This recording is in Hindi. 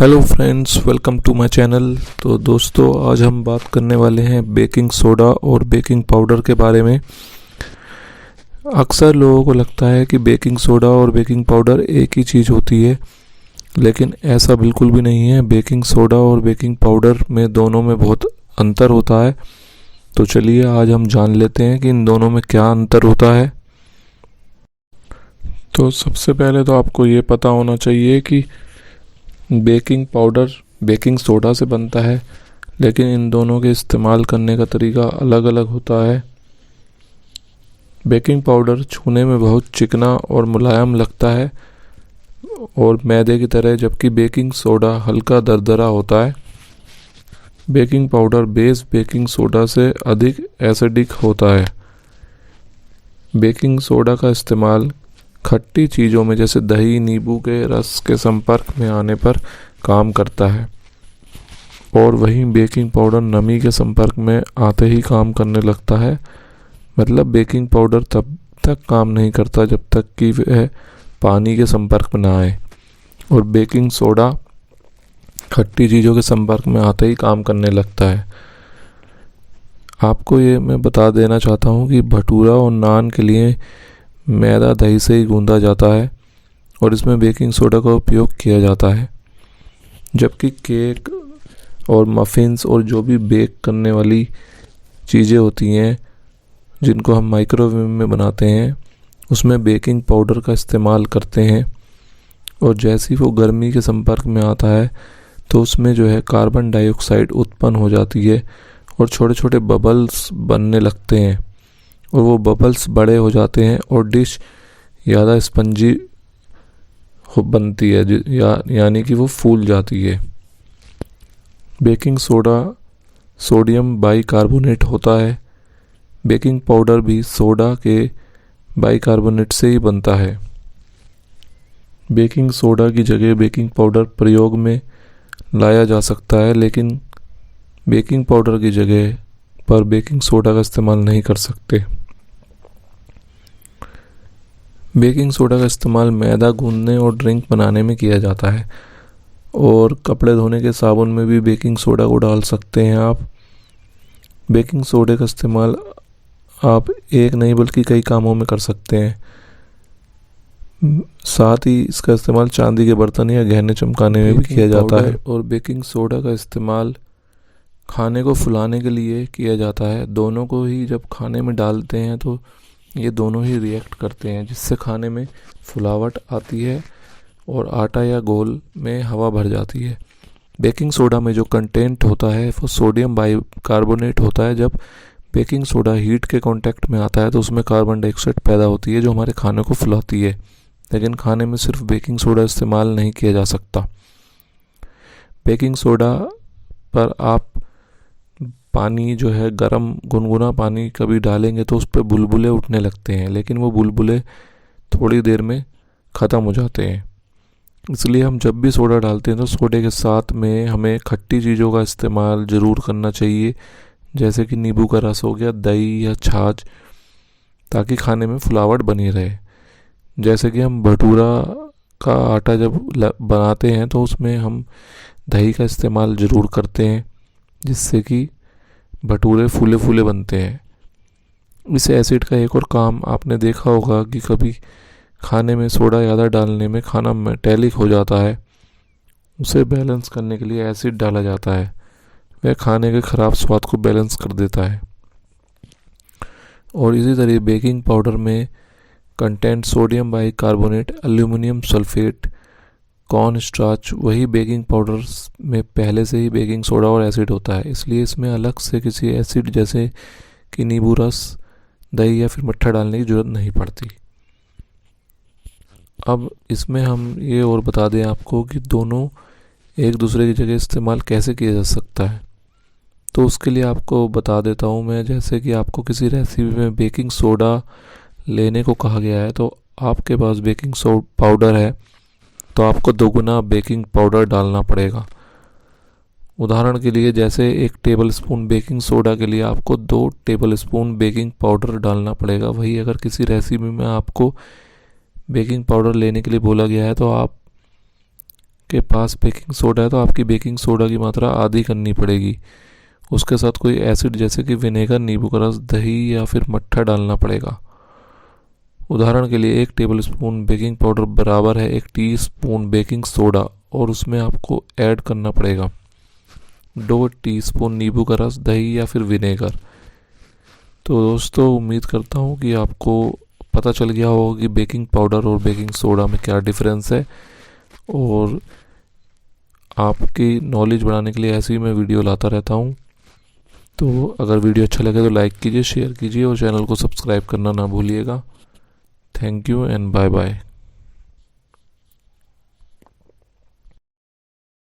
Hello friends, welcome to my channel. तो दोस्तों, आज हम बात करने वाले हैं बेकिंग सोडा और बेकिंग पाउडर के बारे में। अक्सर लोगों को लगता है कि बेकिंग सोडा और बेकिंग पाउडर एक ही चीज़ होती है, लेकिन ऐसा बिल्कुल भी नहीं है। बेकिंग सोडा और बेकिंग पाउडर में दोनों में बहुत अंतर होता है। तो चलिए आज हम जान लेते हैं कि इन दोनों में क्या अंतर होता है। तो सबसे पहले तो आपको ये पता होना चाहिए कि बेकिंग पाउडर बेकिंग सोडा से बनता है, लेकिन इन दोनों के इस्तेमाल करने का तरीका अलग अलग होता है। बेकिंग पाउडर छूने में बहुत चिकना और मुलायम लगता है और मैदे की तरह, जबकि बेकिंग सोडा हल्का दरदरा होता है। Baking powder base baking soda से अधिक एसिडिक होता है। बेकिंग सोडा का इस्तेमाल खट्टी चीज़ों में जैसे दही, नींबू के रस के संपर्क में आने पर काम करता है, और वहीं बेकिंग पाउडर नमी के संपर्क में आते ही काम करने लगता है। मतलब बेकिंग पाउडर तब तक काम नहीं करता जब तक कि वह पानी के संपर्क में ना आए, और बेकिंग सोडा खट्टी चीज़ों के संपर्क में आते ही काम करने लगता है। आपको ये मैं बता देना चाहता हूँ कि भटूरा और नान के लिए मैदा दही से ही गूंदा जाता है और इसमें बेकिंग सोडा का उपयोग किया जाता है, जबकि केक और मफ़िन्स और जो भी बेक करने वाली चीज़ें होती हैं जिनको हम माइक्रोवेव में बनाते हैं, उसमें बेकिंग पाउडर का इस्तेमाल करते हैं। और जैसे ही वो गर्मी के संपर्क में आता है तो उसमें जो है कार्बन डाइऑक्साइड उत्पन्न हो जाती है और छोटे छोटे बबल्स बनने लगते हैं, और वो बबल्स बड़े हो जाते हैं और डिश ज़्यादा स्पंजी बनती है, यानी कि वो फूल जाती है। बेकिंग सोडा सोडियम बाइकार्बोनेट होता है। बेकिंग पाउडर भी सोडा के बाइकार्बोनेट से ही बनता है। बेकिंग सोडा की जगह बेकिंग पाउडर प्रयोग में लाया जा सकता है, लेकिन बेकिंग पाउडर की जगह पर बेकिंग सोडा का इस्तेमाल नहीं कर सकते। बेकिंग सोडा का इस्तेमाल मैदा गूंदने और ड्रिंक बनाने में किया जाता है, और कपड़े धोने के साबुन में भी बेकिंग सोडा को डाल सकते हैं आप। बेकिंग सोडे का इस्तेमाल आप एक नहीं बल्कि कई कामों में कर सकते हैं। साथ ही इसका इस्तेमाल चांदी के बर्तन या गहने चमकाने में भी किया जाता है। और बेकिंग सोडा का इस्तेमाल खाने को फुलाने के लिए किया जाता है। दोनों को ही जब खाने में डालते हैं तो ये दोनों ही रिएक्ट करते हैं, जिससे खाने में फुलावट आती है और आटा या घोल में हवा भर जाती है। बेकिंग सोडा में जो कंटेंट होता है वो सोडियम बाइकार्बोनेट होता है। जब बेकिंग सोडा हीट के कांटेक्ट में आता है तो उसमें कार्बन डाइऑक्साइड पैदा होती है जो हमारे खाने को फुलाती है, लेकिन खाने में सिर्फ बेकिंग सोडा इस्तेमाल नहीं किया जा सकता। बेकिंग सोडा पर आप पानी जो है गर्म गुनगुना पानी कभी डालेंगे तो उस पर बुलबुले उठने लगते हैं, लेकिन वो बुलबुले थोड़ी देर में ख़त्म हो जाते हैं। इसलिए हम जब भी सोडा डालते हैं तो सोडे के साथ में हमें खट्टी चीज़ों का इस्तेमाल ज़रूर करना चाहिए, जैसे कि नींबू का रस हो गया, दही या छाछ, ताकि खाने में फुलावट बनी रहे। जैसे कि हम भटूरा का आटा जब बनाते हैं तो उसमें हम दही का इस्तेमाल ज़रूर करते हैं, जिससे कि भटूरे फूले फूले बनते हैं। इस एसिड का एक और काम आपने देखा होगा कि कभी खाने में सोडा ज़्यादा डालने में खाना मेटेलिक हो जाता है। उसे बैलेंस करने के लिए एसिड डाला जाता है, वह खाने के ख़राब स्वाद को बैलेंस कर देता है। और इसी तरह बेकिंग पाउडर में content sodium bicarbonate, aluminium sulphate, corn starch, वही बेकिंग पाउडर में पहले से ही बेकिंग सोडा और एसिड होता है। इसलिए इसमें अलग से किसी एसिड जैसे कि नींबू रस, दही या फिर मट्ठा डालने की ज़रूरत नहीं पड़ती। अब इसमें हम ये और बता दें आपको कि दोनों एक दूसरे की जगह इस्तेमाल कैसे किया जा सकता है। तो उसके लिए आपको बता देता हूँ मैं, जैसे कि आपको किसी रेसिपी में बेकिंग सोडा लेने को कहा गया है तो आपके पास बेकिंग पाउडर है तो आपको दोगुना बेकिंग पाउडर डालना पड़ेगा। उदाहरण के लिए, जैसे 1 टेबल स्पून बेकिंग सोडा के लिए आपको 2 टेबल स्पून बेकिंग पाउडर डालना पड़ेगा। वही अगर किसी रेसिपी में आपको बेकिंग पाउडर लेने के लिए बोला गया है तो आप आपके पास बेकिंग सोडा है तो आपकी बेकिंग सोडा की मात्रा आधी करनी पड़ेगी। उसके साथ कोई एसिड जैसे कि विनेगर, नींबू का रस, दही या फिर मट्ठा डालना पड़ेगा। उदाहरण के लिए 1 टेबलस्पून बेकिंग पाउडर बराबर है 1 टीस्पून बेकिंग सोडा, और उसमें आपको ऐड करना पड़ेगा 2 टीस्पून नींबू का रस, दही या फिर विनेगर। तो दोस्तों, उम्मीद करता हूँ कि आपको पता चल गया होगा कि बेकिंग पाउडर और बेकिंग सोडा में क्या डिफरेंस है। और आपकी नॉलेज बढ़ाने के लिए ऐसे ही मैं वीडियो लाता रहता हूँ। तो अगर वीडियो अच्छा लगे तो लाइक कीजिए, शेयर कीजिए और चैनल को सब्सक्राइब करना ना भूलिएगा। Thank you and bye bye.